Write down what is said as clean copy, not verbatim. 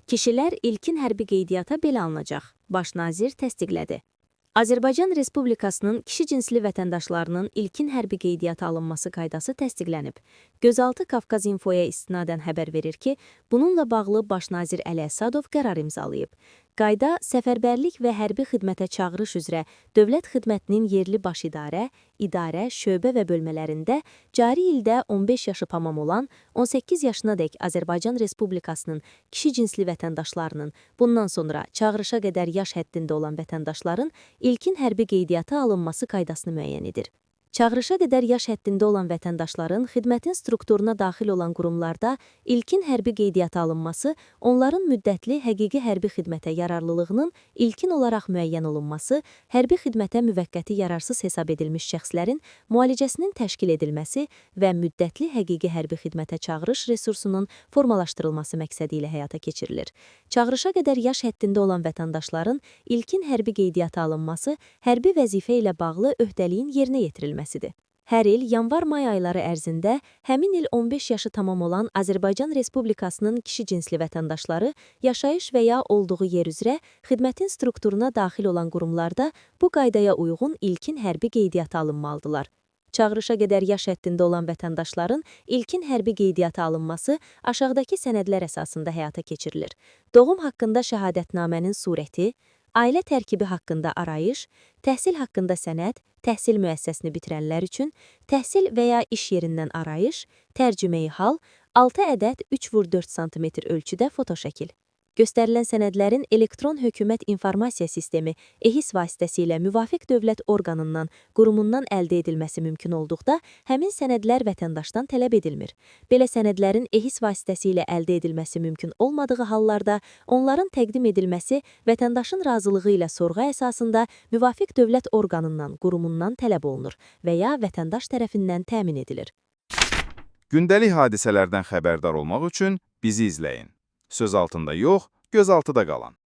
Kişilər ilkin hərbi qeydiyyata belə alınacaq, Baş nazir təsdiqlədi. Azərbaycan Respublikasının kişi cinsli vətəndaşlarının ilkin hərbi qeydiyyata alınması qaydası təsdiqlənib. Gözaltı Qafqaz Infoya istinadən xəbər verir ki, bununla bağlı Baş nazir Əli Əsadov qərar imzalayıb. Qayda səfərbərlik və hərbi xidmətə çağırış üzrə Dövlət Xidmətinin yerli baş idarə, şöbə və bölmələrində cari ildə 15 yaşı tamam olan 18 yaşınadək Azərbaycan Respublikasının kişi cinsli vətəndaşlarının, bundan sonra çağırışa qədər yaş həddində olan vətəndaşların ilkin hərbi qeydiyyata alınması qaydasını müəyyən edir. Çağırışa qədər yaş həddində olan vətəndaşların xidmətin strukturuna daxil olan qurumlarda ilkin hərbi qeydiyyata alınması, onların müddətli həqiqi hərbi xidmətə yararlılığının ilkin olaraq müəyyən olunması, hərbi xidmətə müvəqqəti yararsız hesab edilmiş şəxslərin müalicəsinin təşkil edilməsi və müddətli həqiqi hərbi xidmətə çağırış resursunun formalaşdırılması məqsədi ilə həyata keçirilir. Çağırışa qədər yaş həddində olan vətəndaşların ilkin hərbi qeydiyyata alınması, hərbi vəzifə ilə bağlı öhdəliyin yerinə yetirilməsidir. Hər il yanvar-may ayları ərzində həmin il 15 yaşı tamam olan Azərbaycan Respublikasının kişi cinsli vətəndaşları yaşayış və ya olduğu yer üzrə xidmətin strukturuna daxil olan qurumlarda bu qaydaya uyğun ilkin hərbi qeydiyyata alınmalıdırlar. Çağırışa qədər yaş həddində olan vətəndaşların ilkin hərbi qeydiyyata alınması aşağıdakı sənədlər əsasında həyata keçirilir. Doğum haqqında şəhadətnamənin surəti, ailə tərkibi haqqında arayış, təhsil haqqında sənəd, təhsil müəssisəsini bitirənlər üçün, təhsil və ya iş yerindən arayış, tərcümeyi hal, 6 ədəd 3x4 sm ölçüdə fotoşəkil. Göstərilən sənədlərin elektron hökumət informasiya sistemi EHİS vasitəsilə müvafiq dövlət orqanından, qurumundan əldə edilməsi mümkün olduqda, həmin sənədlər vətəndaşdan tələb edilmir. Belə sənədlərin EHİS vasitəsilə əldə edilməsi mümkün olmadığı hallarda, onların təqdim edilməsi vətəndaşın razılığı ilə sorğu əsasında müvafiq dövlət orqanından, qurumundan tələb olunur və ya vətəndaş tərəfindən təmin edilir. Gündəlik hadisələrdən xəbərdar olmaq üçün bizi izləyin. Söz altında yox, göz altıda qalın.